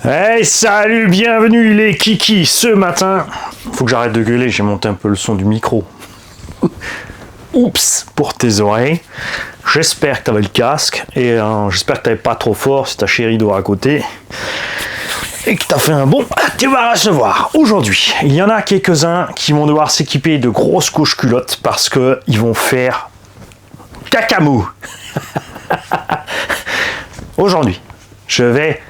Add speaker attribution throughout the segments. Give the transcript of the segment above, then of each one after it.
Speaker 1: Hey, salut, bienvenue les kikis. Ce matin, faut que j'arrête de gueuler, j'ai monté un peu le son du micro. Oups, pour tes oreilles. J'espère que t'avais le casque et j'espère que t'avais pas trop fort si ta chérie dort à côté. Et que t'as fait un bon, tu vas recevoir. Aujourd'hui, il y en a quelques-uns qui vont devoir s'équiper de grosses couches culottes parce que ils vont faire cacamou. Aujourd'hui, je vais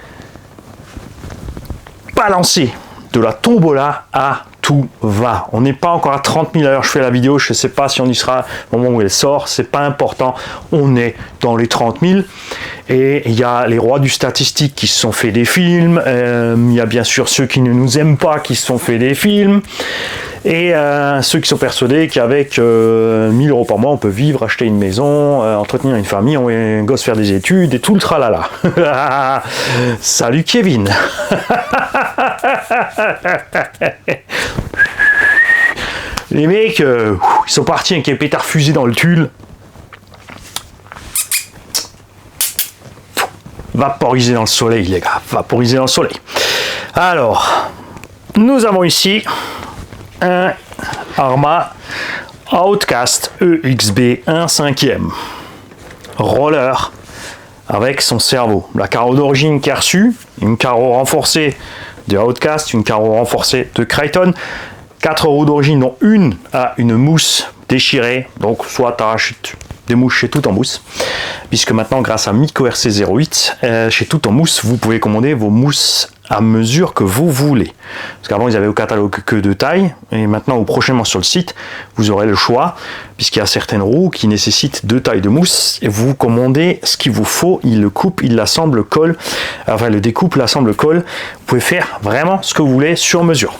Speaker 1: balancer de la tombola à tout va. On n'est pas encore à 30 000 à l'heure. Je fais la vidéo, je ne sais pas si on y sera au moment où elle sort, c'est pas important. On est dans les 30 000 et il y a les rois du statistique qui se sont fait des films. Il y a bien sûr ceux qui ne nous aiment pas qui se sont fait des films et ceux qui sont persuadés qu'avec 1000 € par mois on peut vivre, acheter une maison, entretenir une famille, envoyer un gosse faire des études et tout le tralala. Salut Kevin. Les mecs, ils sont partis avec un pétard fusé dans le tulle. Vaporiser dans le soleil, les gars. Vaporiser dans le soleil. Alors, nous avons ici un Arma Outcast EXB 1/5e. Roller avec son cerveau. La carreau d'origine qui a reçu, une carreau renforcée de Outcast, une carreau renforcée de Creighton. 4 roues d'origine, dont une a une mousse déchirée, donc soit tu arraches des mouches chez Tout en Mousse, puisque maintenant grâce à Mico RC08, chez Tout en Mousse, vous pouvez commander vos mousses à mesure que vous voulez. Parce qu'avant ils avaient au catalogue que 2 tailles, et maintenant ou prochainement sur le site, vous aurez le choix, puisqu'il y a certaines roues qui nécessitent 2 tailles de mousse, et vous commandez ce qu'il vous faut, il le coupe, il l'assemble, colle, enfin le découpe, l'assemble, colle, vous pouvez faire vraiment ce que vous voulez sur mesure.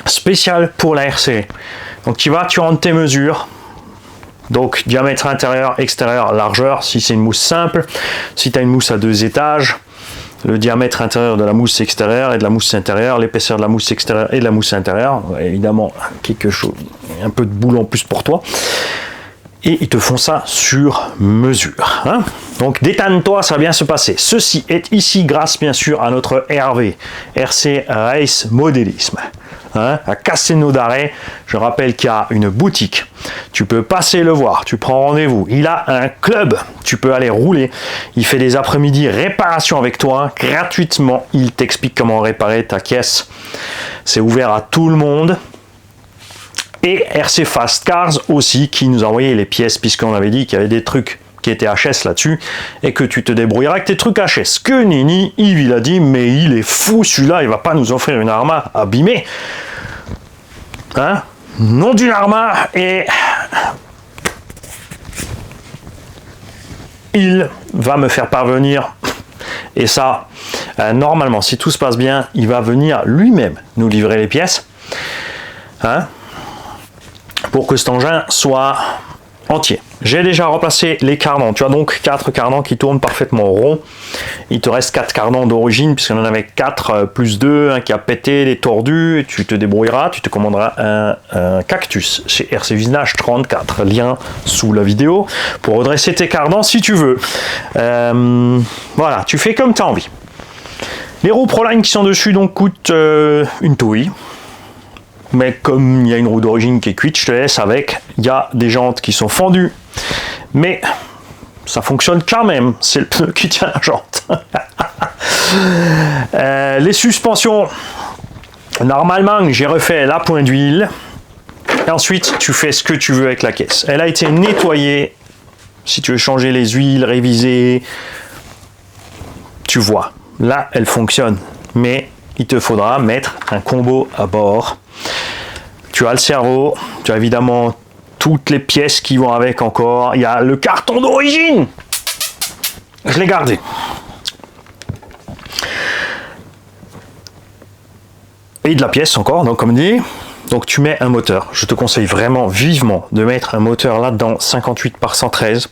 Speaker 1: Spécial pour la RC. Donc tu rentres tes mesures. Donc diamètre intérieur, extérieur, largeur, si c'est une mousse simple. Si tu as une mousse à 2 étages, le diamètre intérieur de la mousse extérieure et de la mousse intérieure, l'épaisseur de la mousse extérieure et de la mousse intérieure. Évidemment, quelque chose, un peu de boulot en plus pour toi. Et ils te font ça sur mesure. Hein. Donc détends-toi, ça va bien se passer. Ceci est ici grâce bien sûr à notre RV, RC Race Modélisme. Hein, à Castelnau d'Arrêt, je rappelle qu'il y a une boutique, tu peux passer le voir, tu prends rendez-vous, il a un club, tu peux aller rouler, il fait des après-midi réparation avec toi, gratuitement, il t'explique comment réparer ta caisse, c'est ouvert à tout le monde. Et RC Fast Cars aussi, qui nous a envoyé les pièces, puisqu'on avait dit qu'il y avait des trucs qui étaient HS là-dessus, et que tu te débrouilleras avec tes trucs HS. Que Nini, Yves, il a dit, mais il est fou celui-là, il va pas nous offrir une Arma abîmée. Hein? Non d'une Arma, et il va me faire parvenir, et ça, normalement, si tout se passe bien, il va venir lui-même nous livrer les pièces, hein? Pour que cet engin soit entier. J'ai déjà remplacé les cardans. Tu as donc 4 cardans qui tournent parfaitement rond. Il te reste 4 cardans d'origine, puisqu'on en avait 4 plus 2, un qui a pété, des tordus, et tu te débrouilleras, tu te commanderas un cactus chez RC Vinage 34. Lien sous la vidéo pour redresser tes cardans si tu veux. Voilà, tu fais comme tu as envie. Les roues Proline qui sont dessus donc coûtent une touille. Mais comme il y a une roue d'origine qui est cuite, je te laisse avec. Il y a des jantes qui sont fendues, mais ça fonctionne quand même. C'est le pneu qui tient la jante. Les suspensions, normalement, j'ai refait la pointe d'huile. Et ensuite, tu fais ce que tu veux avec la caisse. Elle a été nettoyée. Si tu veux changer les huiles, réviser, tu vois. Là, elle fonctionne. Mais il te faudra mettre un combo à bord. Tu as le cerveau, tu as évidemment toutes les pièces qui vont avec encore. Il y a le carton d'origine. Je l'ai gardé. Et de la pièce encore, donc comme dit. Donc tu mets un moteur. Je te conseille vraiment vivement de mettre un moteur là-dedans 58 par 113.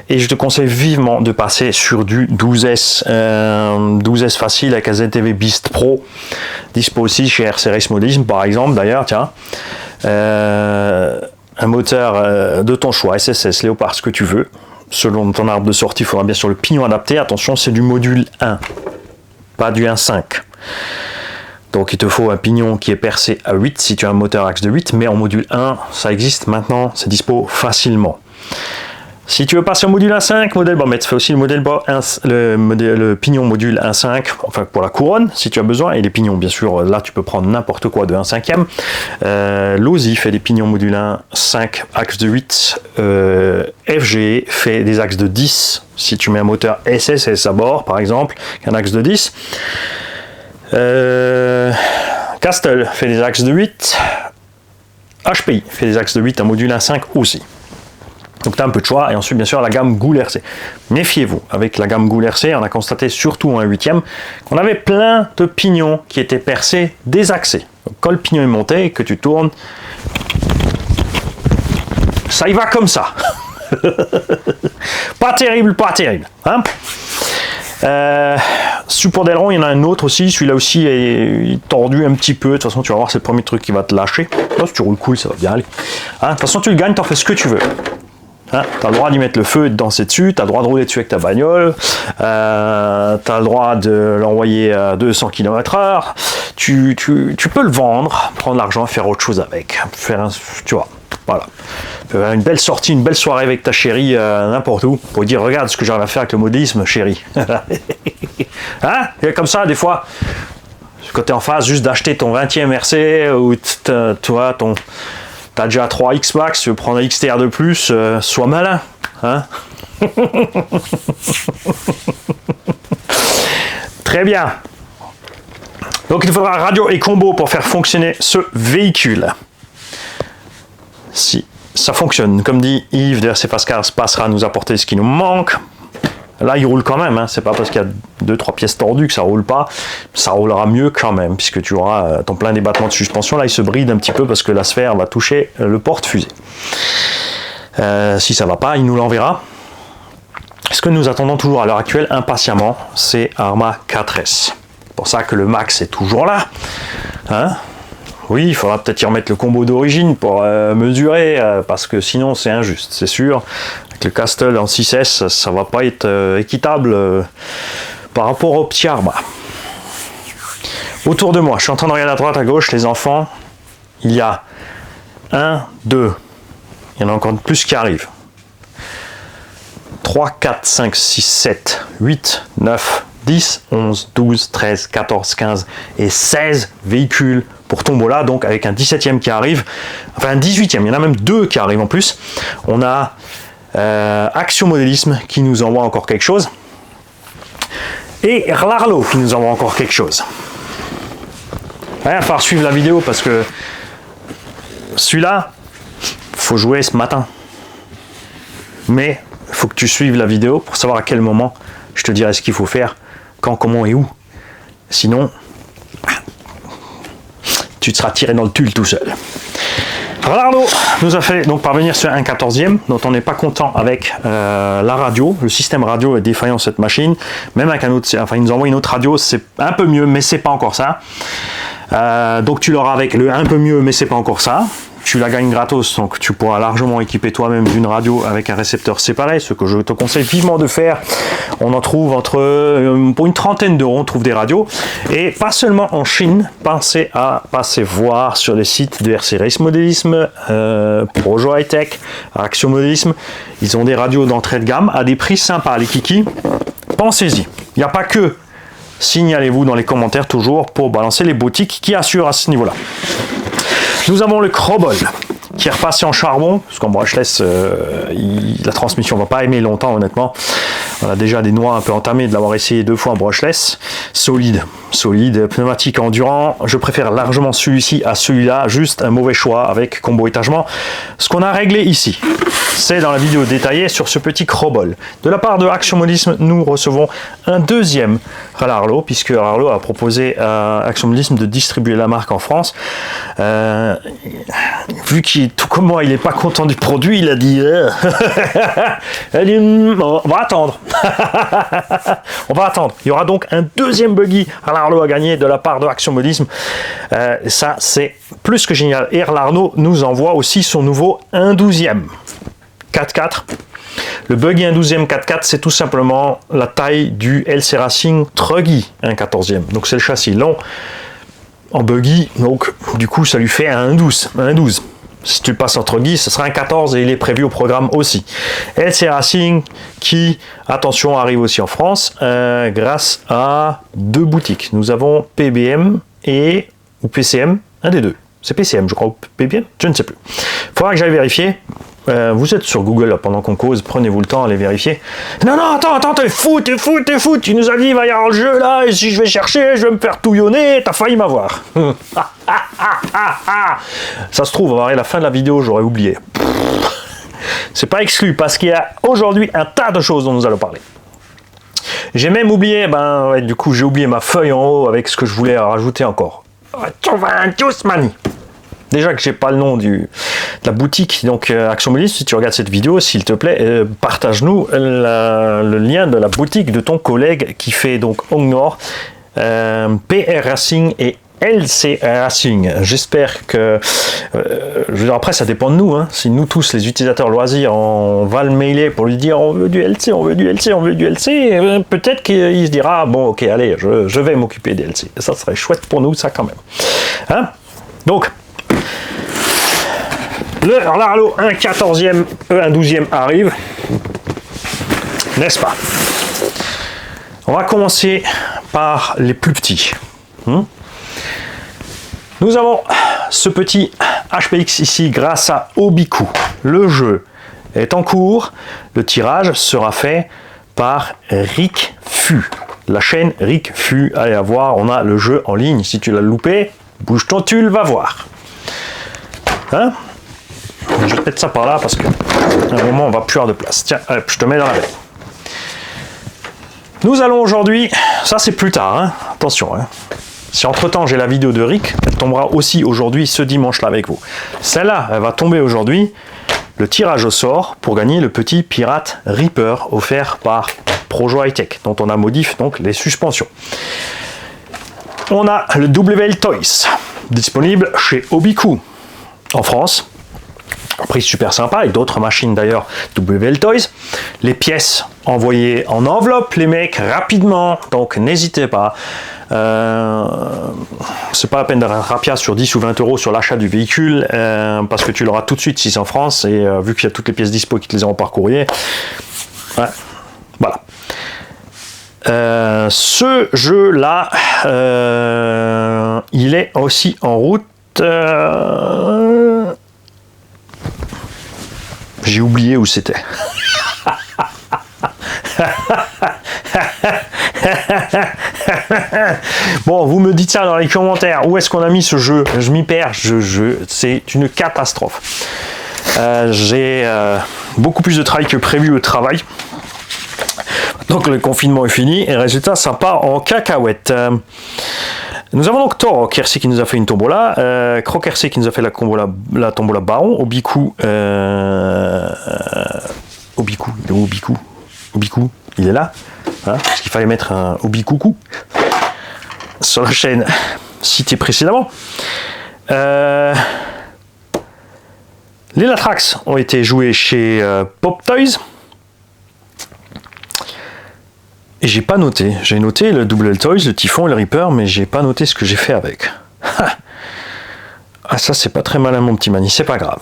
Speaker 1: Et je te conseille vivement de passer sur du 12S. 12S facile avec un ZTV Beast Pro. Dispo aussi chez RC Race Modélisme par exemple d'ailleurs. Tiens. Un moteur de ton choix, SSS, Léopard, ce que tu veux. Selon ton arbre de sortie, il faudra bien sûr le pignon adapté. Attention, c'est du module 1. pas du 1.5. Donc il te faut un pignon qui est percé à 8 si tu as un moteur axe de 8, mais en module 1, ça existe maintenant, c'est dispo facilement. Si tu veux passer au module 1.5, modèle bas, mais tu fais aussi le modèle bas, le pignon module 1.5, enfin pour la couronne, si tu as besoin, et les pignons, bien sûr, là tu peux prendre n'importe quoi de 1/5. Losi fait des pignons module 1.5, axe de 8. FG fait des axes de 10, si tu mets un moteur SSS à bord, par exemple, un axe de 10. Castle fait des axes de 8. HPI fait des axes de 8, un module 1.5 aussi. Donc tu as un peu de choix, et ensuite bien sûr la gamme Goul RC. Méfiez-vous, avec la gamme Goul RC, on a constaté surtout en 8e qu'on avait plein de pignons qui étaient percés, désaxés. Donc quand le pignon est monté et que tu tournes, ça y va comme ça. Pas terrible, pas terrible. Hein, support d'aileron, il y en a un autre aussi, celui-là aussi est tordu un petit peu, de toute façon tu vas voir c'est le premier truc qui va te lâcher. Là, si tu roules cool, ça va bien aller. Hein, de toute façon tu le gagnes, tu en fais ce que tu veux. Hein, tu as le droit d'y mettre le feu et de danser dessus, tu as le droit de rouler dessus avec ta bagnole, tu as le droit de l'envoyer à 200 km/h, tu peux le vendre, prendre l'argent, faire autre chose avec, tu vois, voilà. Faire une belle sortie, une belle soirée avec ta chérie, n'importe où, pour dire regarde ce que j'arrive à faire avec le modélisme, chérie. Hein, et comme ça, des fois, quand tu es en phase juste d'acheter ton 20e RC, ou toi, t'as déjà 3 X-Max, tu veux prendre un XTR de plus, sois malin. Hein. Très bien. Donc il faudra radio et combo pour faire fonctionner ce véhicule. Si ça fonctionne, comme dit Yves de RC Pascal, passera à nous apporter ce qui nous manque. Là, il roule quand même, hein. C'est pas parce qu'il y a 2-3 pièces tordues que ça roule pas. Ça roulera mieux quand même, puisque tu auras ton plein débattement de suspension. Là, il se bride un petit peu parce que la sphère va toucher le porte-fusée. Si ça va pas, il nous l'enverra. Ce que nous attendons toujours à l'heure actuelle, impatiemment, c'est Arma 4S. C'est pour ça que le Max est toujours là. Hein, oui, il faudra peut-être y remettre le combo d'origine pour mesurer, parce que sinon c'est injuste, c'est sûr. Avec le Castle en 6S, ça va pas être équitable par rapport au petit Arma. Autour de moi, je suis en train de regarder à droite, à gauche, les enfants. Il y a 1, 2, il y en a encore plus qui arrivent. 3, 4, 5, 6, 7, 8, 9, 10, 11, 12, 13, 14, 15 et 16 véhicules pour Tombola, donc avec un 17e qui arrive, enfin un 18e, il y en a même 2 qui arrivent en plus. On a Action Modélisme qui nous envoie encore quelque chose, et Rlarlo qui nous envoie encore quelque chose. Ouais, il va falloir suivre la vidéo parce que celui-là, faut jouer ce matin. Mais il faut que tu suives la vidéo pour savoir à quel moment je te dirai ce qu'il faut faire, quand, comment et où. Sinon, tu te seras tiré dans le tulle tout seul. Rlarlo nous a fait donc parvenir sur un 14e, dont on n'est pas content avec la radio. Le système radio est défaillant sur cette machine. Même avec un autre, enfin il nous envoie une autre radio, c'est un peu mieux, mais c'est pas encore ça. Donc tu l'auras avec le un peu mieux, mais c'est pas encore ça. Tu la gagnes gratos, donc tu pourras largement équiper toi-même d'une radio avec un récepteur séparé, ce que je te conseille vivement de faire. On en trouve pour une trentaine d'euros, on trouve des radios. Et pas seulement en Chine, pensez à passer voir sur les sites de RC Race Modélisme, Projo High Tech, Action Modélisme. Ils ont des radios d'entrée de gamme à des prix sympas, les kikis. Pensez-y. Il n'y a pas que. Signalez-vous dans les commentaires toujours pour balancer les boutiques qui assurent à ce niveau-là. Nous avons le Crobol qui est repassé en charbon, parce qu'en brushless, la transmission ne va pas aimer longtemps, honnêtement. On a déjà des noix un peu entamées de l'avoir essayé 2 fois en brushless. Solide, pneumatique endurant. Je préfère largement celui-ci à celui-là, juste un mauvais choix avec combo étagement. Ce qu'on a réglé ici, c'est dans la vidéo détaillée sur ce petit Crobol. De la part de Action Modélisme, nous recevons un 2e Rlarlo, puisque Rlarlo a proposé à Action Modélisme de distribuer la marque en France. Vu qu'il, tout comme moi, il n'est pas content du produit, il a dit on va attendre. On va attendre. Il y aura donc un 2e buggy Rlarlo à gagner de la part de Action Modélisme. Ça, c'est plus que génial. Et Rlarlo nous envoie aussi son nouveau 1/12e 4x4 Le Buggy 1/12e 4x4, c'est tout simplement la taille du LC Racing Truggy 1/14e. Donc c'est le châssis long en buggy, donc du coup ça lui fait un 1/12. Si tu le passes en Truggy, ce sera un 14 et il est prévu au programme aussi. LC Racing qui, attention, arrive aussi en France grâce à 2 boutiques. Nous avons PBM ou PCM, un des deux. C'est PCM, je crois, ou PBM, je ne sais plus. Il faudra que j'aille vérifier. Vous êtes sur Google là, pendant qu'on cause, prenez-vous le temps, allez vérifier. Non, attends, t'es fou, tu nous as dit, il va y avoir le jeu là, et si je vais chercher, je vais me faire touillonner, t'as failli m'avoir. Ça se trouve, on va arriver à la fin de la vidéo, j'aurais oublié. C'est pas exclu, parce qu'il y a aujourd'hui un tas de choses dont nous allons parler. J'ai même oublié, du coup, j'ai oublié ma feuille en haut avec ce que je voulais rajouter encore. Déjà que j'ai pas le nom de la boutique, donc Action Mobilisme, si tu regardes cette vidéo, s'il te plaît, partage-nous le lien de la boutique de ton collègue qui fait donc Hongnor, PR Racing et LC Racing. J'espère que... je veux dire, après, ça dépend de nous. Hein. Si nous tous, les utilisateurs loisirs, on va le mailer pour lui dire on veut du LC, on veut du LC, on veut du LC, peut-être qu'il se dira bon, ok, allez, je vais m'occuper des LC. Ça serait chouette pour nous, ça quand même. Hein? Donc... Le Larlo 1/14e, 1/12e arrive, n'est-ce pas? On va commencer par les plus petits. Nous avons ce petit HPX ici grâce à Obiku. Le jeu est en cours, le tirage sera fait par RicFu. La chaîne RicFu, allez à voir, on a le jeu en ligne. Si tu l'as loupé, bouge ton tulle, va voir. Hein? Je vais mettre ça par là parce qu'à un moment on va plus avoir de place. Tiens, hop, je te mets dans la veille. Nous allons aujourd'hui, ça c'est plus tard, hein, attention. Hein. Si entre temps j'ai la vidéo de Rick, elle tombera aussi aujourd'hui ce dimanche là avec vous. Celle-là, elle va tomber aujourd'hui, le tirage au sort pour gagner le petit Pirate Reaper offert par Projo High Tech, dont on a modifié donc les suspensions. On a le WL Toys, disponible chez Obiku en France. Prix super sympa, et d'autres machines d'ailleurs, WL Toys. Les pièces envoyées en enveloppe, les mecs, rapidement, donc n'hésitez pas. C'est pas la peine de rapia sur 10 ou 20 euros sur l'achat du véhicule, parce que tu l'auras tout de suite si c'est en France, et vu qu'il y a toutes les pièces dispo qui te les envoient par courrier. Ouais, voilà. Ce jeu-là, il est aussi en route. J'ai oublié où c'était. Bon, vous me dites ça dans les commentaires. Où est-ce qu'on a mis ce jeu? Je m'y perds. C'est une catastrophe. J'ai beaucoup plus de travail que prévu au travail. Donc le confinement est fini et résultat, ça part en cacahuète. Nous avons donc Torok RC qui nous a fait une tombola, Croc RC qui nous a fait la tombola Baron, Obiku, Obiku, il est là, hein, parce qu'il fallait mettre un Obikuku sur la chaîne citée précédemment. Les Latrax ont été joués chez Pop Toys. Et j'ai pas noté. J'ai noté le WL Toys, le Typhon et le Reaper, mais j'ai pas noté ce que j'ai fait avec. Ah, ça, c'est pas très malin, mon petit Mani, c'est pas grave.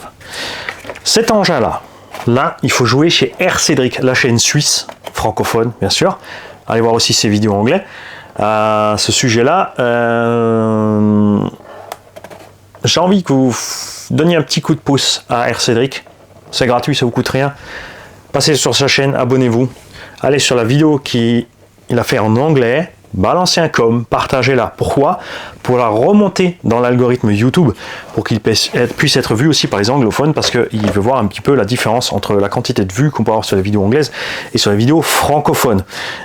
Speaker 1: Cet engin-là, il faut jouer chez R. Cédric, la chaîne suisse, francophone, bien sûr. Allez voir aussi ses vidéos en anglais. Ce sujet-là, j'ai envie que vous donniez un petit coup de pouce à R. Cédric. C'est gratuit, ça vous coûte rien. Passez sur sa chaîne, abonnez-vous. Allez sur la vidéo qu'il a fait en anglais, balancez un com, partagez-la. Pourquoi? Pour la remonter dans l'algorithme YouTube, pour qu'il puisse être vu aussi par les anglophones, parce qu'il veut voir un petit peu la différence entre la quantité de vues qu'on peut avoir sur les vidéos anglaises et sur les vidéos francophones.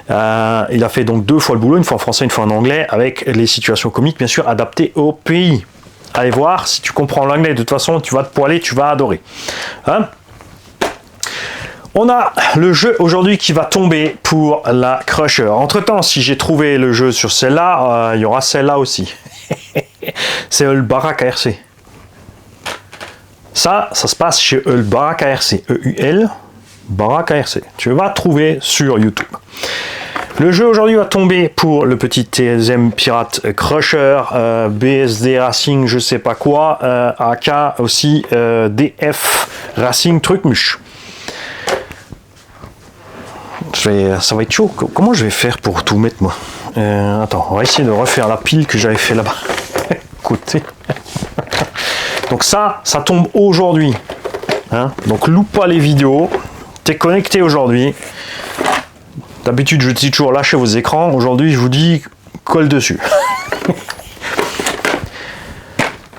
Speaker 1: Il a fait donc 2 fois le boulot, une fois en français, une fois en anglais, avec les situations comiques, bien sûr, adaptées au pays. Allez voir, si tu comprends l'anglais, de toute façon, tu vas te poiler, tu vas adorer. Hein? On a le jeu aujourd'hui qui va tomber pour la Crusher. Entre temps, si j'ai trouvé le jeu sur celle-là, il y aura celle-là aussi. C'est Eulbarak ARC. Ça se passe chez Eulbarak ARC. EUL Barack ARC. Tu vas trouver sur YouTube. Le jeu aujourd'hui va tomber pour le petit TSM Pirate Crusher, BSD Racing, je sais pas quoi, AK aussi, DF Racing Trucmuche. Ça va être chaud. Comment je vais faire pour tout mettre, moi? Attends, on va essayer de refaire la pile que j'avais fait là-bas. Côté. Donc ça tombe aujourd'hui. Hein? Donc loupe pas les vidéos. T'es connecté aujourd'hui. D'habitude, je dis toujours lâchez vos écrans. Aujourd'hui, je vous dis colle dessus.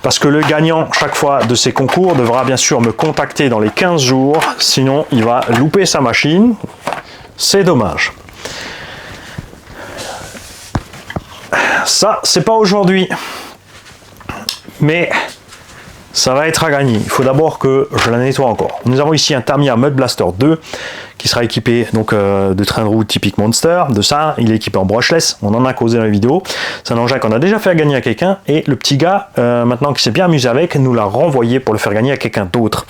Speaker 1: Parce que le gagnant, chaque fois de ces concours, devra bien sûr me contacter dans les 15 jours. Sinon, il va louper sa machine. C'est dommage. Ça, c'est pas aujourd'hui. Mais ça va être à gagner. Il faut d'abord que je la nettoie encore. Nous avons ici un Tamiya Mud Blaster 2 qui sera équipé donc de train de roue typique Monster. De ça, il est équipé en brushless. On en a causé dans la vidéo. C'est un engin qu'on a déjà fait gagner à quelqu'un et le petit gars, maintenant qui s'est bien amusé avec, nous l'a renvoyé pour le faire gagner à quelqu'un d'autre.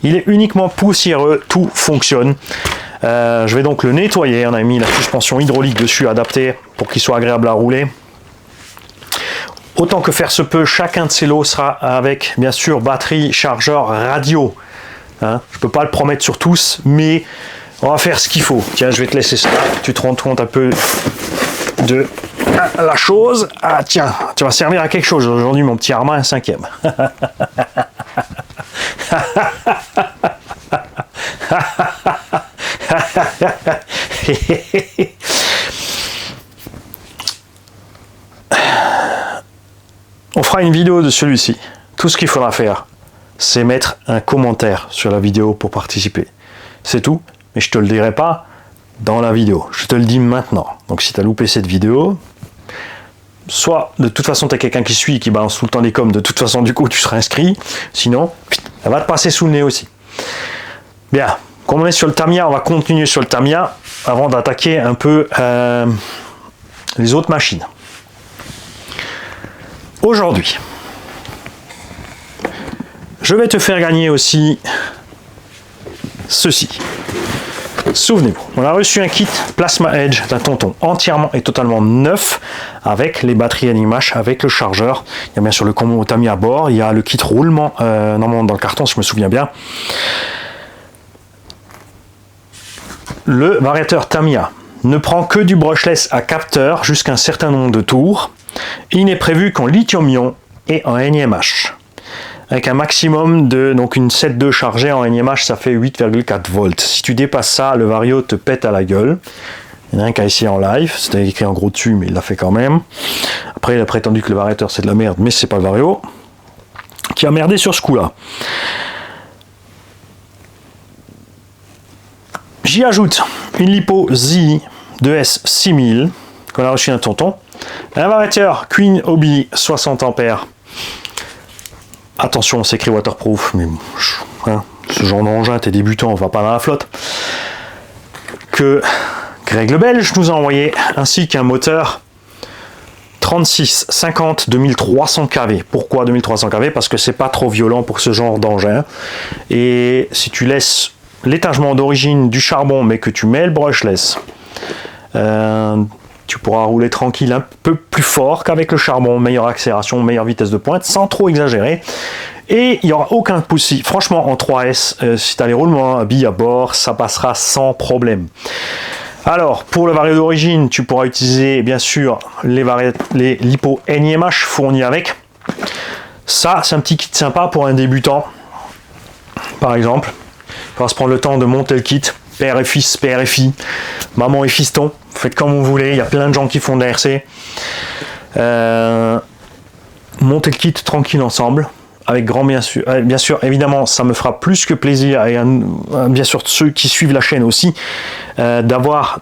Speaker 1: Il est uniquement poussiéreux, tout fonctionne. Je vais donc le nettoyer. On a mis la suspension hydraulique dessus adaptée pour qu'il soit agréable à rouler. Autant que faire se peut, chacun de ces lots sera avec, bien sûr, batterie, chargeur, radio. Hein, je ne peux pas le promettre sur tous, mais on va faire ce qu'il faut. Tiens, je vais te laisser ça. Tu te rends compte un peu de la chose. Ah tiens, tu vas servir à quelque chose aujourd'hui, mon petit Arma, un 5e. On fera une vidéo de celui-ci. Tout ce qu'il faudra faire, c'est mettre un commentaire sur la vidéo pour participer. C'est tout, mais je te le dirai pas dans la vidéo. Je te le dis maintenant. Donc si tu as loupé cette vidéo, soit de toute façon tu as quelqu'un qui suit, qui balance tout le temps les coms, de toute façon du coup tu seras inscrit, sinon elle va te passer sous le nez aussi. Bien, comme on est sur le Tamiya, on va continuer sur le Tamiya avant d'attaquer un peu les autres machines. Aujourd'hui, je vais te faire gagner aussi ceci. Souvenez-vous, on a reçu un kit Plasma Edge d'un tonton entièrement et totalement neuf avec les batteries Animash, avec le chargeur. Il y a bien sûr le combo Tamiya à bord, il y a le kit roulement normalement dans le carton si je me souviens bien. Le variateur Tamiya ne prend que du brushless à capteur jusqu'à un certain nombre de tours. Il n'est prévu qu'en lithium-ion et en NiMH. Avec un maximum de, donc une 7.2 chargée en NiMH, ça fait 8,4 volts. Si tu dépasses ça, le vario te pète à la gueule. Il y en a un qui a essayé en live, c'était écrit en gros dessus, mais il l'a fait quand même. Après, il a prétendu que le variateur c'est de la merde, mais c'est pas le vario qui a merdé sur ce coup-là. J'y ajoute une lipo ZI 2S6000 qu'on a reçu d'un tonton. Un variateur Queen Hobby 60 ampères. Attention, c'est écrit waterproof, mais hein, ce genre d'engin, t'es débutant, on va pas dans la flotte. Que Greg le Belge nous a envoyé, ainsi qu'un moteur 3650 2300 kV. Pourquoi 2300 kV? Parce que c'est pas trop violent pour ce genre d'engin. Et si tu laisses l'étagement d'origine du charbon, mais que tu mets le brushless, tu pourras rouler tranquille un peu plus fort qu'avec le charbon, meilleure accélération, meilleure vitesse de pointe, sans trop exagérer. Et il n'y aura aucun souci. Franchement, en 3S, si tu as les roulements à billes à bord, ça passera sans problème. Alors, pour le vario d'origine, tu pourras utiliser bien sûr les lipo NiMH fournis avec. Ça, c'est un petit kit sympa pour un débutant. Par exemple, il va se prendre le temps de monter le kit. Père et fils, père et fille, maman et fiston, faites comme vous voulez, il y a plein de gens qui font de l'ARC. Montez le kit tranquille ensemble, avec grand bien sûr, évidemment, ça me fera plus que plaisir, et bien sûr ceux qui suivent la chaîne aussi, d'avoir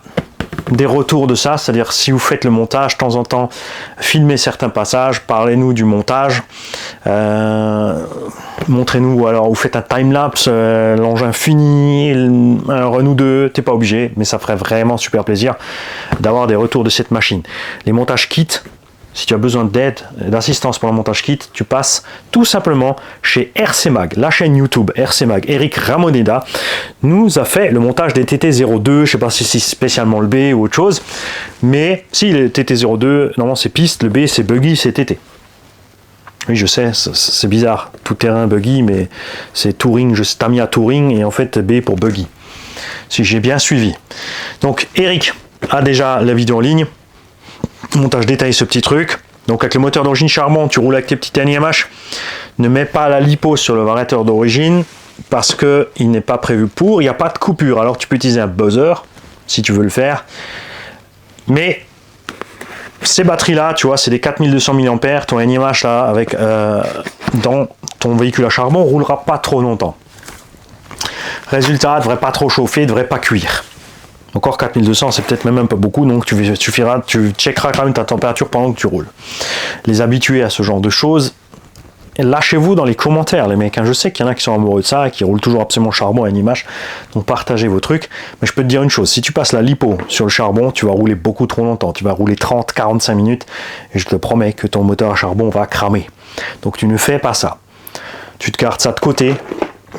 Speaker 1: des retours de ça, c'est-à-dire si vous faites le montage, de temps en temps, filmez certains passages, parlez-nous du montage, montrez-nous, alors vous faites un time-lapse, l'engin fini, un run ou deux, t'es pas obligé, mais ça ferait vraiment super plaisir d'avoir des retours de cette machine. Les montages kits, si tu as besoin d'aide, d'assistance pour le montage kit, tu passes tout simplement chez RC Mag, la chaîne YouTube RC Mag. Eric Ramoneda nous a fait le montage des TT02, je ne sais pas si c'est spécialement le B ou autre chose, mais si le TT02, normalement c'est piste, le B c'est buggy, c'est TT. Oui, je sais, c'est bizarre, tout terrain buggy, mais c'est touring, t'as mis à touring et en fait B pour buggy. Si j'ai bien suivi. Donc Eric a déjà la vidéo en ligne. Montage détaillé, ce petit truc. Donc avec le moteur d'origine charbon, tu roules avec tes petits NIMH. Ne mets pas la lipo sur le variateur d'origine parce que il n'est pas prévu pour. Il n'y a pas de coupure. Alors tu peux utiliser un buzzer si tu veux le faire. Mais ces batteries-là, tu vois, c'est des 4200 mAh. Ton NIMH là, avec dans ton véhicule à charbon, roulera pas trop longtemps. Résultat, devrait pas trop chauffer, devrait pas cuire. Encore 4200, c'est peut-être même un peu beaucoup, donc tu checkeras quand même ta température pendant que tu roules. Les habitués à ce genre de choses, lâchez-vous dans les commentaires, les mecs. Je sais qu'il y en a qui sont amoureux de ça, qui roulent toujours absolument charbon à une image, donc partagez vos trucs. Mais je peux te dire une chose, si tu passes la lipo sur le charbon, tu vas rouler beaucoup trop longtemps. Tu vas rouler 30-45 minutes, et je te promets que ton moteur à charbon va cramer. Donc tu ne fais pas ça. Tu te gardes ça de côté,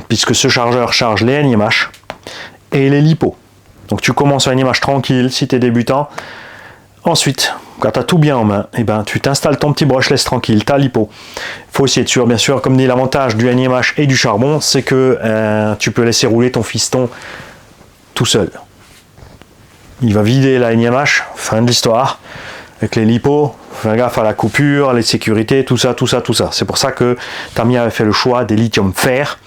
Speaker 1: puisque ce chargeur charge les NIMH et les lipos. Donc tu commences à une image tranquille si tu es débutant. Ensuite, quand tu as tout bien en main, eh ben, tu t'installes ton petit brushless tranquille, ta lipo. Il faut aussi être sûr, bien sûr, comme dit l'avantage du NIMH et du charbon, c'est que tu peux laisser rouler ton fiston tout seul. Il va vider la NIMH, fin de l'histoire. Avec les lipos, fais gaffe à la coupure, les sécurités, tout ça. C'est pour ça que Tamiya avait fait le choix des lithium fer.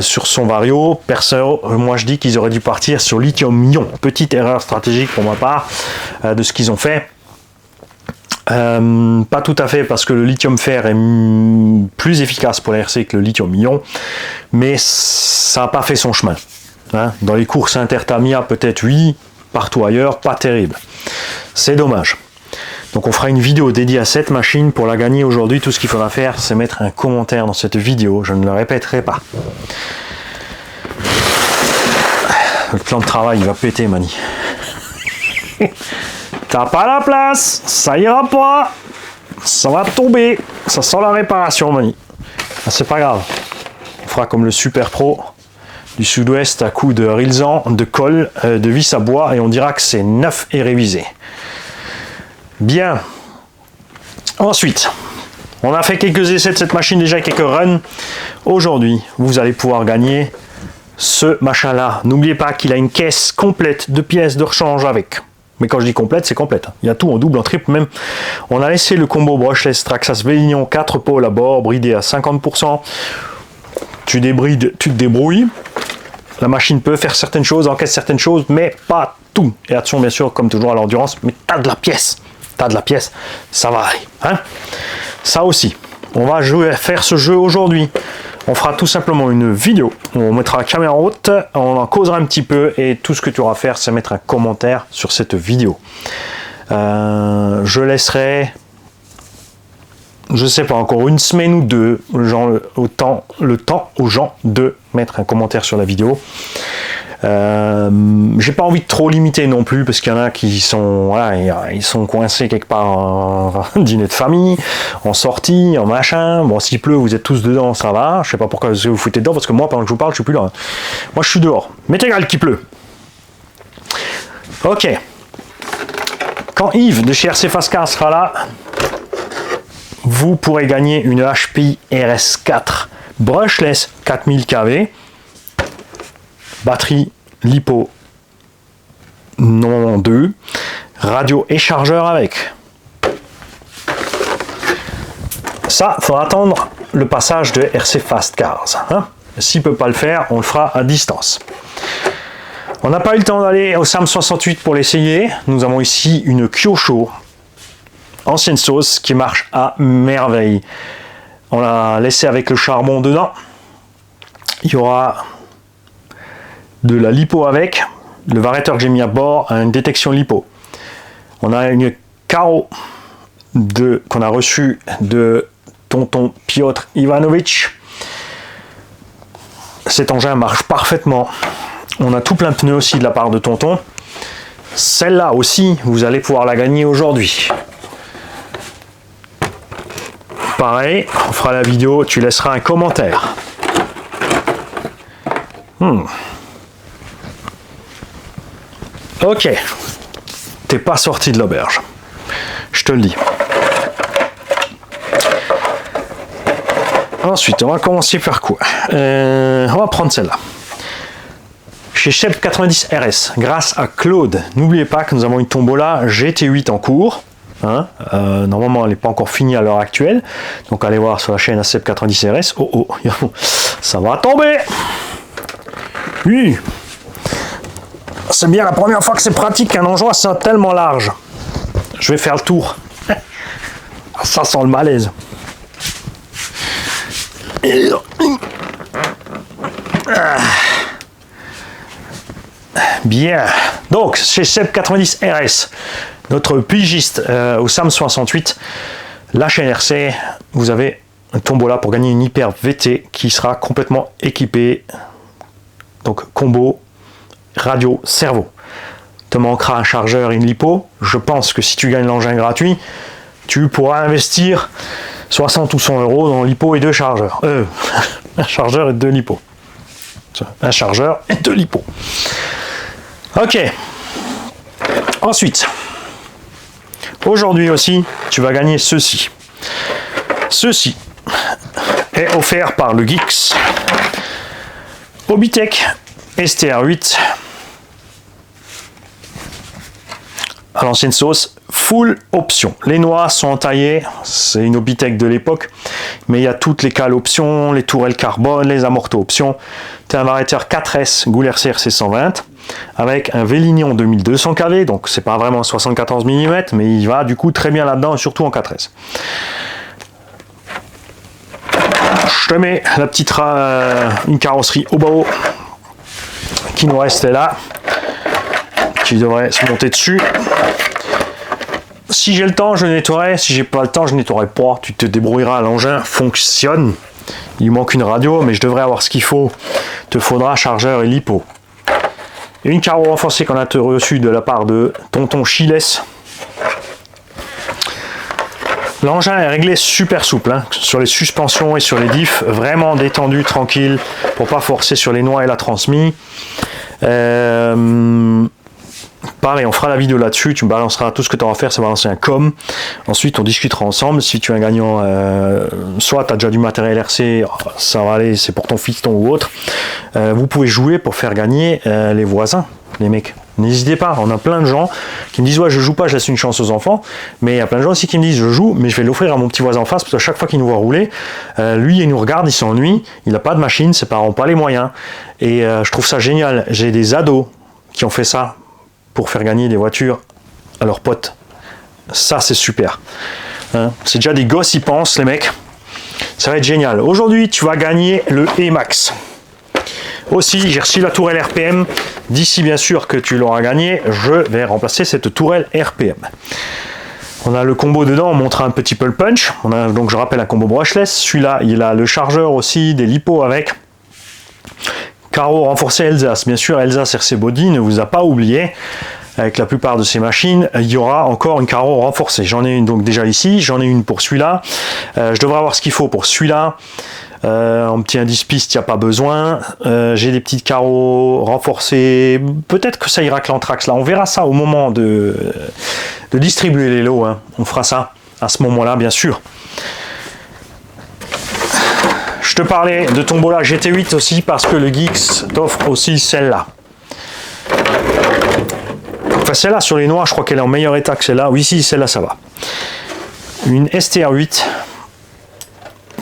Speaker 1: Sur son Vario, perso, moi je dis qu'ils auraient dû partir sur lithium-ion. Petite erreur stratégique pour ma part de ce qu'ils ont fait. Pas tout à fait parce que le lithium fer est plus efficace pour la RC que le lithium-ion, mais ça n'a pas fait son chemin. Hein. Dans les courses inter-Tamiya, peut-être oui, partout ailleurs, pas terrible. C'est dommage. Donc on fera une vidéo dédiée à cette machine. Pour la gagner aujourd'hui, tout ce qu'il faudra faire, c'est mettre un commentaire dans cette vidéo. Je ne le répéterai pas. Le plan de travail, il va péter, Mani. T'as pas la place, ça ira pas. Ça va tomber. Ça sent la réparation, Mani. Ah, c'est pas grave. On fera comme le Super Pro du Sud-Ouest à coup de rilsan, de colle, de vis à bois, et on dira que c'est neuf et révisé. Bien. Ensuite, on a fait quelques essais de cette machine déjà, quelques runs. Aujourd'hui, vous allez pouvoir gagner ce machin-là. N'oubliez pas qu'il a une caisse complète de pièces de rechange avec. Mais quand je dis complète, c'est complète. Il y a tout en double, en triple même. On a laissé le combo brushless Traxxas Vélignon 4 pôles à bord, bridé à 50%. Tu débrides, tu te débrouilles. La machine peut faire certaines choses, encaisse certaines choses, mais pas tout. Et attention, bien sûr, comme toujours à l'endurance, mais t'as de la pièce. De la pièce, ça va aller. Hein, ça aussi, on va faire ce jeu aujourd'hui. On fera tout simplement une vidéo. On mettra la caméra en haute, on en causera un petit peu et tout ce que tu auras à faire, c'est mettre un commentaire sur cette vidéo. Je laisserai, je sais pas, encore une semaine ou deux, le temps aux gens de mettre un commentaire sur la vidéo. J'ai pas envie de trop limiter non plus parce qu'il y en a qui sont, voilà, ils sont coincés quelque part en dîner de famille, en sortie, en machin. Bon, s'il pleut, vous êtes tous dedans, ça va. Je sais pas pourquoi vous vous foutez dedans parce que moi, pendant que je vous parle, je suis plus là. Moi, je suis dehors. Mais t'es égal qu'il pleut. Ok. Quand Yves de chez RC Fastcar sera là, vous pourrez gagner une HPI RS4 brushless 4000 kV. Batterie lipo non 2, radio et chargeur avec. Ça, il faudra attendre le passage de RC Fast Cars. Hein. S'il ne peut pas le faire, on le fera à distance. On n'a pas eu le temps d'aller au SAM 68 pour l'essayer. Nous avons ici une Kyosho, ancienne sauce, qui marche à merveille. On l'a laissé avec le charbon dedans. Il y aura de la lipo avec. Le variateur que j'ai mis à bord a une détection lipo. On a une carreau qu'on a reçu de tonton Piotr Ivanovitch. Cet engin marche parfaitement. On a tout plein de pneus aussi de la part de tonton. Celle-là aussi, vous allez pouvoir la gagner aujourd'hui. pareil, on fera la vidéo, tu laisseras un commentaire. Ok, t'es pas sorti de l'auberge, je te le dis. Ensuite, on va commencer par quoi? On va prendre celle-là. Chez Cheb 90 RS, grâce à Claude. N'oubliez pas que nous avons une tombola GT8 en cours. Hein, normalement, elle n'est pas encore finie à l'heure actuelle. Donc, allez voir sur la chaîne Cheb 90 RS. Oh, ça va tomber. Oui. C'est bien la première fois que c'est pratique. Un enjoint, c'est tellement large. Je vais faire le tour. Ça sent le malaise. Bien. Donc, chez Cheb 90 RS, notre pigiste au SAM 68, la chaîne RC, vous avez un tombola pour gagner une Hyper VT qui sera complètement équipée. Donc, combo, radio, cerveau. Te manquera un chargeur et une lipo. Je pense que si tu gagnes l'engin gratuit, tu pourras investir 60 ou 100 euros dans lipo et 2 chargeurs. Un chargeur et 2 lipo. Un chargeur et 2 lipo. Ok. Ensuite, aujourd'hui aussi, tu vas gagner ceci. Ceci est offert par le Geeks. Obitech STR8 à l'ancienne sauce, full option. Les noix sont entaillées, c'est une Obitech de l'époque, mais il y a toutes les cales options, les tourelles carbone, les amortos options. Tu as un variateur 4S Goul RC 120 avec un Vélignon 2200 kV, donc c'est pas vraiment 74 mm, mais il va du coup très bien là-dedans, et surtout en 4S. Je te mets la petite une carrosserie au bas qui nous restait là, qui devrait se monter dessus. Si j'ai le temps, je nettoierai. Si j'ai pas le temps, je nettoierai pas. Tu te débrouilleras, l'engin fonctionne. Il manque une radio, mais je devrais avoir ce qu'il faut. Te faudra chargeur et lipo. Et une carreau renforcée qu'on a reçue de la part de Tonton Chiles. L'engin est réglé super souple, hein, sur les suspensions et sur les diffs, vraiment détendu, tranquille, pour pas forcer sur les noix et la transmis. Pareil, on fera la vidéo là-dessus, tu me balanceras tout ce que tu auras à faire, c'est balancer un com. Ensuite, on discutera ensemble. Si tu es un gagnant, soit tu as déjà du matériel RC, ça va aller, c'est pour ton fiston ou autre. Vous pouvez jouer pour faire gagner les voisins, les mecs. N'hésitez pas, on a plein de gens qui me disent ouais je joue pas, je laisse une chance aux enfants, mais il y a plein de gens aussi qui me disent je joue mais je vais l'offrir à mon petit voisin en face parce que chaque fois qu'il nous voit rouler, lui il nous regarde, il s'ennuie, il n'a pas de machine, ses parents n'ont pas les moyens et je trouve ça génial. J'ai des ados qui ont fait ça pour faire gagner des voitures à leurs potes, ça c'est super, hein, c'est déjà des gosses, ils pensent les mecs, ça va être génial. Aujourd'hui tu vas gagner le E-Max. Aussi, j'ai reçu la tourelle RPM. D'ici, bien sûr, que tu l'auras gagné, je vais remplacer cette tourelle RPM. On a le combo dedans, on montre un petit peu le punch. On a, donc, je rappelle, un combo brushless. Celui-là, il a le chargeur aussi, des lipos avec. Carreau renforcé Elsace. Bien sûr, Elsace RC Body ne vous a pas oublié. Avec la plupart de ces machines, il y aura encore une carreau renforcée. J'en ai une donc déjà ici, j'en ai une pour celui-là. Je devrais avoir ce qu'il faut pour celui-là. En petit indice piste, il n'y a pas besoin. J'ai des petites carreaux renforcés. Peut-être que ça ira que l'anthrax là. On verra ça au moment de distribuer les lots. Hein. On fera ça à ce moment-là, bien sûr. Je te parlais de tombola GT8 aussi parce que le Geeks t'offre aussi celle-là. Enfin, celle-là sur les noix, je crois qu'elle est en meilleur état que celle-là. Oui, si, celle-là, ça va. Une STR8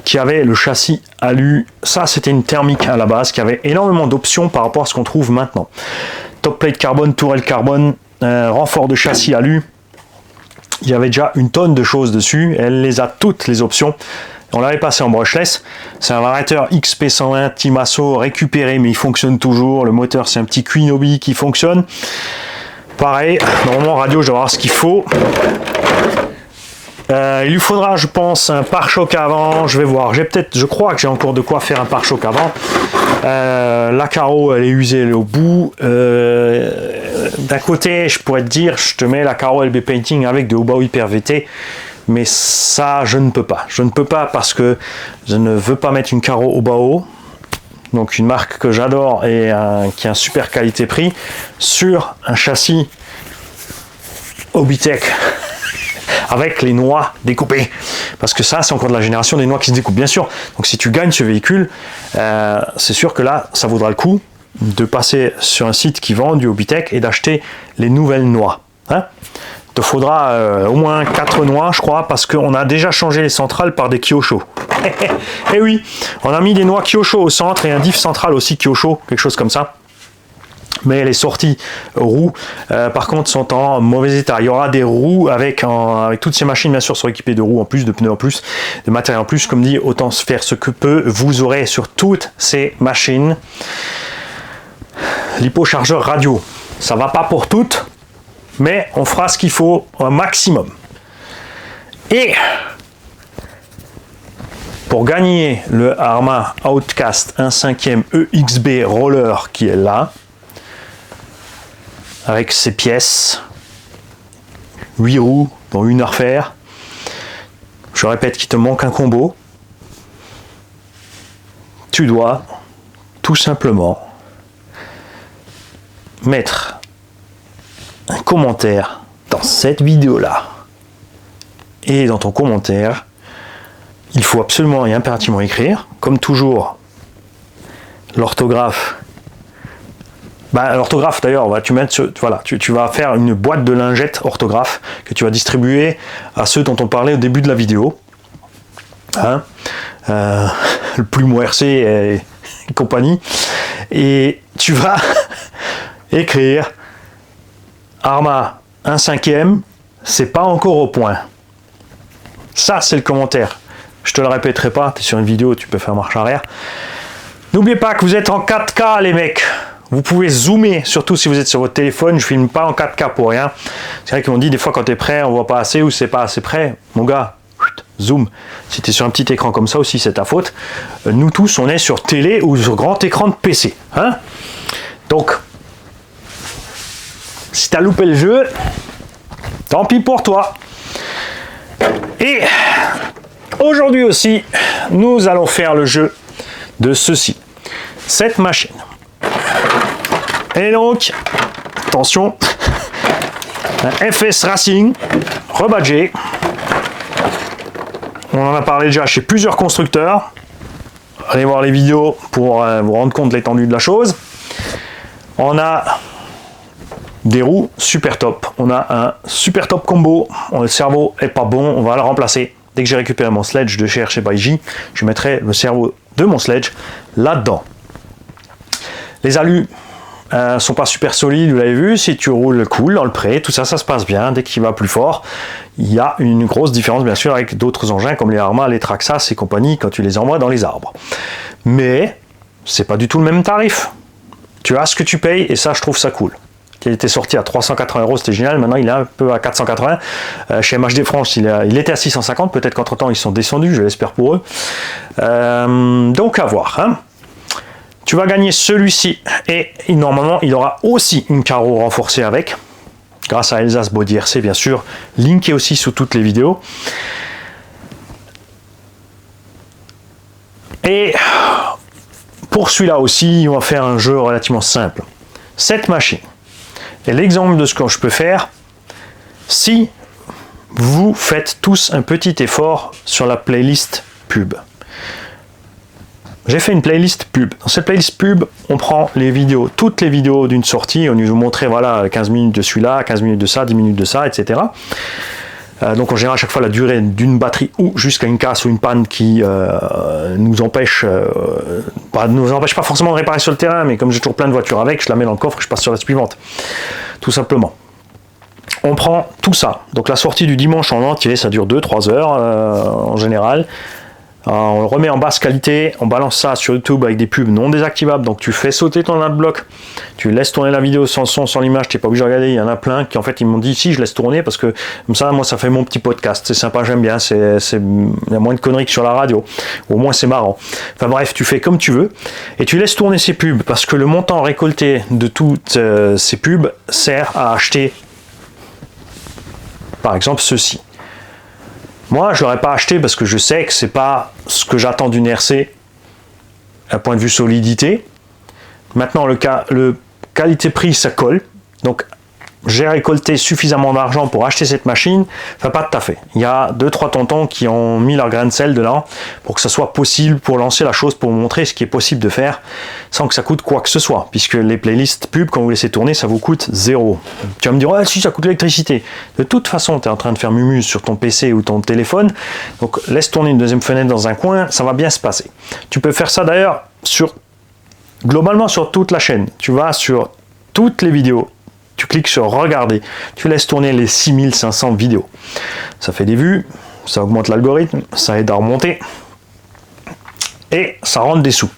Speaker 1: qui avait le châssis alu. Ça, c'était une thermique à la base qui avait énormément d'options par rapport à ce qu'on trouve maintenant. Top plate carbone, tourelle carbone, renfort de châssis alu. Il y avait déjà une tonne de choses dessus. Elle les a toutes les options. On l'avait passé en brushless. C'est un variateur XP120 Timasso récupéré, mais il fonctionne toujours. Le moteur, c'est un petit Quinobi qui fonctionne. Pareil, normalement, radio, je vais avoir ce qu'il faut. Il lui faudra, je pense, un pare-choc avant. Je vais voir. Je crois que j'ai encore de quoi faire un pare-choc avant. La carreau, elle est usée, elle est au bout. D'un côté, je pourrais te dire, je te mets la carreau LB Painting avec de Obao Hyper VT. mais ça, je ne peux pas. Je ne peux pas parce que je ne veux pas mettre une Karo Obao, donc une marque que j'adore et qui a une super qualité-prix, sur un châssis Hobbytech avec les noix découpées. Parce que ça, c'est encore de la génération des noix qui se découpent, bien sûr. Donc si tu gagnes ce véhicule, c'est sûr que là, ça vaudra le coup de passer sur un site qui vend du Hobbytech et d'acheter les nouvelles noix. Hein? Il te faudra au moins 4 noix, je crois, parce qu'on a déjà changé les centrales par des Kyosho. Et oui, on a mis des noix Kyosho au centre et un diff central aussi Kyosho, quelque chose comme ça. Mais les sorties roues, par contre, sont en mauvais état. Il y aura des roues avec toutes ces machines, bien sûr, sont équipées de roues en plus, de pneus en plus, de matériel en plus. Comme dit, autant se faire ce que peut. Vous aurez sur toutes ces machines l'hypochargeur radio. Ça va pas pour toutes, mais on fera ce qu'il faut un maximum. Et pour gagner le Arrma Outcast 1/5 EXB Roller qui est là, avec ses pièces, 8 roues, dont une à refaire, je répète qu'il te manque un combo, tu dois tout simplement mettre un commentaire dans cette vidéo là, et dans ton commentaire il faut absolument et impérativement écrire, comme toujours, l'orthographe. L'orthographe d'ailleurs, tu vas faire une boîte de lingettes orthographe que tu vas distribuer à ceux dont on parlait au début de la vidéo, hein, le plume ORC et compagnie, et tu vas écrire Arrma 1/5, c'est pas encore au point. Ça, c'est le commentaire. Je te le répéterai pas, tu es sur une vidéo, tu peux faire marche arrière. N'oubliez pas que vous êtes en 4K, les mecs. Vous pouvez zoomer, surtout si vous êtes sur votre téléphone. Je filme pas en 4K pour rien. C'est vrai qu'on dit des fois quand tu es prêt, on voit pas assez ou c'est pas assez près. Mon gars, zoom. Si tu es sur un petit écran comme ça aussi, c'est ta faute. Nous tous, on est sur télé ou sur grand écran de PC. Hein? Donc, si tu as loupé le jeu, tant pis pour toi. Et aujourd'hui aussi, nous allons faire le jeu de ceci. Cette machine. Et donc, attention, un FS Racing rebadgé. On en a parlé déjà chez plusieurs constructeurs. Allez voir les vidéos pour vous rendre compte de l'étendue de la chose. On a des roues super top. On a un super top combo. Le cerveau est pas bon, on va le remplacer. Dès que j'ai récupéré mon sledge de chez Baiji, je mettrai le cerveau de mon sledge là-dedans. Les alus sont pas super solides, vous l'avez vu. Si tu roules cool dans le pré, tout ça, ça se passe bien. Dès qu'il va plus fort, il y a une grosse différence, bien sûr, avec d'autres engins comme les Arrma, les Traxxas et compagnie quand tu les envoies dans les arbres. Mais c'est pas du tout le même tarif. Tu as ce que tu payes et ça, je trouve ça cool. Il était sorti à 380 €, c'était génial. Maintenant, il est un peu à 480. Chez MHD France, il était à 650. Peut-être qu'entre-temps, ils sont descendus, je l'espère pour eux. Donc, à voir. Hein. Tu vas gagner celui-ci. Et normalement, il aura aussi une Karo renforcée avec. Grâce à Elsa's Body RC, bien sûr. Linké aussi sous toutes les vidéos. Et pour celui-là aussi, on va faire un jeu relativement simple. Cette machine. Et l'exemple de ce que je peux faire, si vous faites tous un petit effort sur la playlist pub. J'ai fait une playlist pub. Dans cette playlist pub, on prend les vidéos, toutes les vidéos d'une sortie. On nous montrait, voilà, 15 minutes de celui-là, 15 minutes de ça, 10 minutes de ça, etc. Donc on gère à chaque fois la durée d'une batterie ou jusqu'à une casse ou une panne qui nous empêche pas forcément de réparer sur le terrain, mais comme j'ai toujours plein de voitures avec, je la mets dans le coffre et je passe sur la suivante. Tout simplement. On prend tout ça. Donc la sortie du dimanche en entier, ça dure 2-3 heures en général. On le remet en basse qualité, on balance ça sur YouTube avec des pubs non désactivables, donc tu fais sauter ton adblock, tu laisses tourner la vidéo sans son, sans l'image, tu n'es pas obligé de regarder. Il y en a plein qui en fait ils m'ont dit si je laisse tourner parce que comme ça moi ça fait mon petit podcast, c'est sympa, j'aime bien, il y a moins de conneries que sur la radio, au moins c'est marrant. Enfin bref, tu fais comme tu veux et tu laisses tourner ces pubs parce que le montant récolté de toutes ces pubs sert à acheter par exemple ceci. Moi, je ne l'aurais pas acheté parce que je sais que c'est pas ce que j'attends d'une RC à point de vue solidité. Maintenant, le qualité-prix, ça colle. Donc, j'ai récolté suffisamment d'argent pour acheter cette machine. Enfin, pas tout à fait. Il y a 2-3 tontons qui ont mis leur grain de sel dedans pour que ça soit possible, pour lancer la chose, pour vous montrer ce qui est possible de faire sans que ça coûte quoi que ce soit. Puisque les playlists pub, quand vous laissez tourner, ça vous coûte 0. Tu vas me dire, ouais, si, ça coûte l'électricité. De toute façon, tu es en train de faire mumuse sur ton PC ou ton téléphone. Donc, laisse tourner une deuxième fenêtre dans un coin, ça va bien se passer. Tu peux faire ça d'ailleurs globalement sur toute la chaîne. Tu vas sur toutes les vidéos. Tu cliques sur regarder, tu laisses tourner les 6500 vidéos. Ça fait des vues, ça augmente l'algorithme, ça aide à remonter et ça rentre des sous.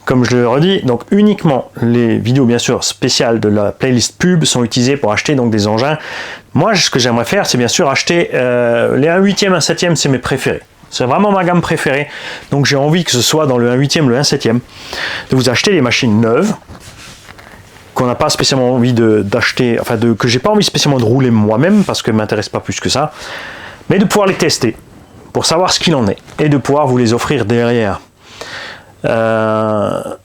Speaker 1: Comme je le redis, donc uniquement les vidéos bien sûr spéciales de la playlist pub sont utilisées pour acheter donc des engins. Moi, ce que j'aimerais faire, c'est bien sûr acheter les 1/8e, 1/7e, c'est mes préférés. C'est vraiment ma gamme préférée. Donc j'ai envie que ce soit dans le 1/8e, le 1/7e, de vous acheter les machines neuves qu'on n'a pas spécialement envie d'acheter, enfin que j'ai pas envie spécialement de rouler moi-même parce que ne m'intéresse pas plus que ça, mais de pouvoir les tester pour savoir ce qu'il en est et de pouvoir vous les offrir derrière. La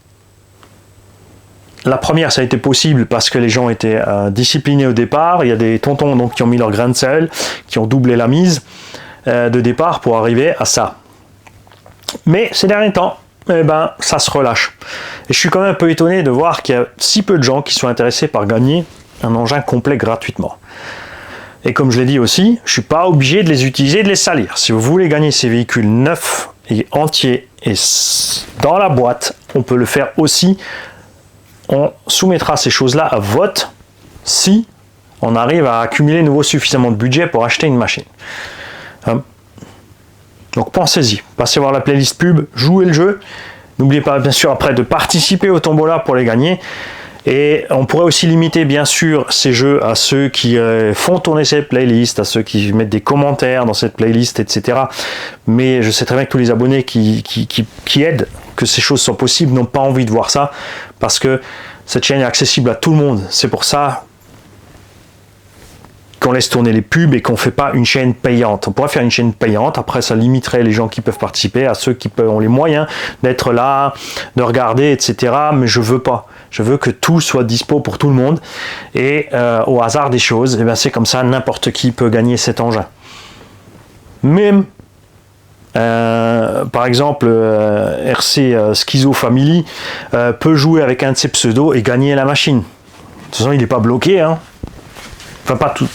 Speaker 1: première, ça a été possible parce que les gens étaient disciplinés au départ. Il y a des tontons donc, qui ont mis leur grain de sel, qui ont doublé la mise de départ pour arriver à ça. Mais ces derniers temps, eh ben, ça se relâche. Et je suis quand même un peu étonné de voir qu'il y a si peu de gens qui sont intéressés par gagner un engin complet gratuitement. Et comme je l'ai dit aussi, je ne suis pas obligé de les utiliser et de les salir. Si vous voulez gagner ces véhicules neufs et entiers et dans la boîte, on peut le faire aussi. On soumettra ces choses-là à vote si on arrive à accumuler nouveau suffisamment de budget pour acheter une machine. Donc pensez-y, passez voir la playlist pub, jouez le jeu. N'oubliez pas bien sûr après de participer au tombola pour les gagner. Et on pourrait aussi limiter bien sûr ces jeux à ceux qui font tourner cette playlist, à ceux qui mettent des commentaires dans cette playlist, etc. Mais je sais très bien que tous les abonnés qui aident que ces choses soient possibles n'ont pas envie de voir ça parce que cette chaîne est accessible à tout le monde. C'est pour ça qu'on laisse tourner les pubs et qu'on ne fait pas une chaîne payante. On pourrait faire une chaîne payante, après ça limiterait les gens qui peuvent participer à ceux qui ont les moyens d'être là, de regarder, etc. Mais je veux pas. Je veux que tout soit dispo pour tout le monde. Et au hasard des choses, eh ben c'est comme ça, n'importe qui peut gagner cet engin. Même, par exemple, RC Schizo Family peut jouer avec un de ses pseudos et gagner la machine. De toute façon, il n'est pas bloqué, hein. Enfin, pas tout.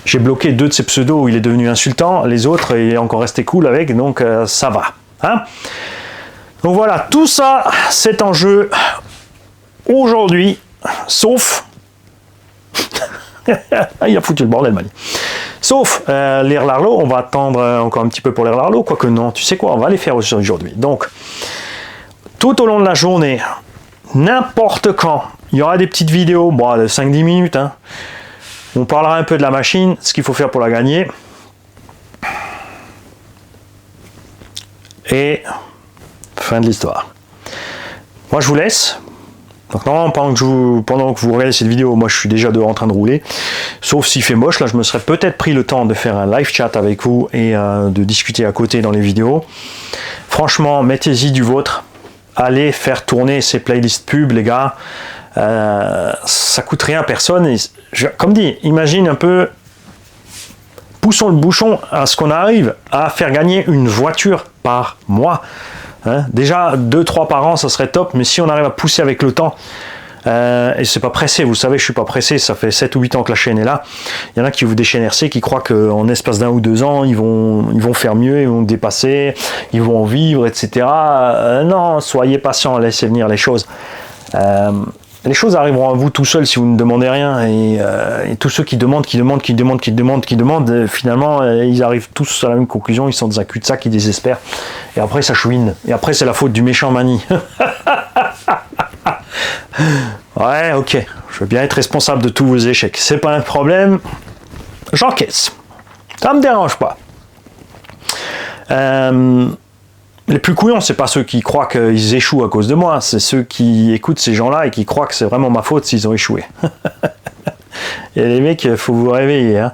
Speaker 1: J'ai bloqué 2 de ces pseudos où il est devenu insultant. Les autres, il est encore resté cool avec, donc ça va. Hein, donc voilà, tout ça, c'est en jeu aujourd'hui, sauf... il a foutu le bordel, Mali. Sauf l'Air Larlo, on va attendre encore un petit peu pour l'Air Larlo, quoique non, tu sais quoi, on va les faire aujourd'hui. Donc, tout au long de la journée, n'importe quand, il y aura des petites vidéos, bon, de 5-10 minutes, hein. On parlera un peu de la machine, ce qu'il faut faire pour la gagner. Et fin de l'histoire. Moi, je vous laisse. Donc, normalement, pendant que vous regardez cette vidéo, moi, je suis déjà dehors en train de rouler. Sauf s'il fait moche, là, je me serais peut-être pris le temps de faire un live chat avec vous et de discuter à côté dans les vidéos. Franchement, mettez-y du vôtre. Allez faire tourner ces playlists pub, les gars. Ça coûte rien à personne. Et comme dit, imagine un peu, poussons le bouchon à ce qu'on arrive à faire gagner une voiture par mois. Hein, déjà 2-3 par an, ça serait top, mais si on arrive à pousser avec le temps, et c'est pas pressé, vous savez, je suis pas pressé, ça fait 7 ou 8 ans que la chaîne est là. Il y en a qui vous déchaînent RC, qui croient qu'en espace d'1 ou 2 ans, ils vont faire mieux, ils vont dépasser, ils vont en vivre, etc. Non, soyez patient, laissez venir les choses. Les choses arriveront à vous tout seul si vous ne demandez rien, et tous ceux qui demandent, finalement, ils arrivent tous à la même conclusion, ils sont dans un cul-de-sac, ils désespèrent, et après ça chouine, et après c'est la faute du méchant Mani. Ouais, ok, je veux bien être responsable de tous vos échecs, c'est pas un problème, j'encaisse, ça me dérange pas. Les plus couillons, c'est pas ceux qui croient qu'ils échouent à cause de moi, c'est ceux qui écoutent ces gens-là et qui croient que c'est vraiment ma faute s'ils ont échoué. Et les mecs, il faut vous réveiller. Hein.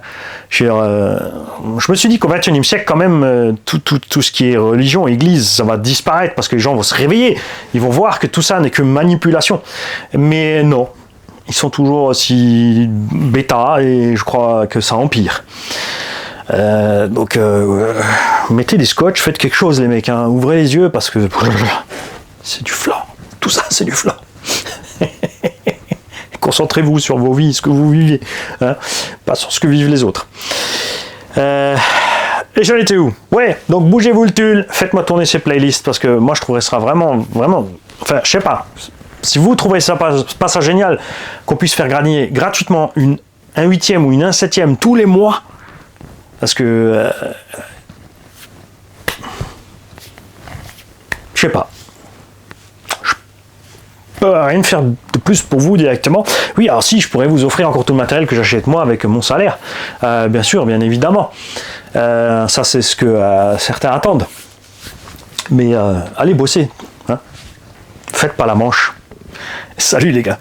Speaker 1: Je me suis dit qu'au XXIe siècle, quand même, tout ce qui est religion, église, ça va disparaître parce que les gens vont se réveiller. Ils vont voir que tout ça n'est que manipulation. Mais non, ils sont toujours aussi bêta et je crois que ça empire. Donc, mettez des scotch, faites quelque chose, les mecs. Hein. Ouvrez les yeux parce que c'est du flan. Tout ça, c'est du flan. Concentrez-vous sur vos vies, ce que vous vivez, hein, pas sur ce que vivent les autres. Et j'en étais où? Ouais, donc bougez-vous le tulle, faites-moi tourner ces playlists parce que moi je trouverais ça vraiment, enfin, je sais pas. Si vous trouvez ça pas ça génial, qu'on puisse faire gagner gratuitement un 8e ou un 7e tous les mois, parce que je sais pas. Rien faire de plus pour vous directement. Oui, alors si, je pourrais vous offrir encore tout le matériel que j'achète moi avec mon salaire. Bien sûr, bien évidemment. Ça, c'est ce que certains attendent. Mais allez bosser. Hein. Faites pas la manche. Salut les gars.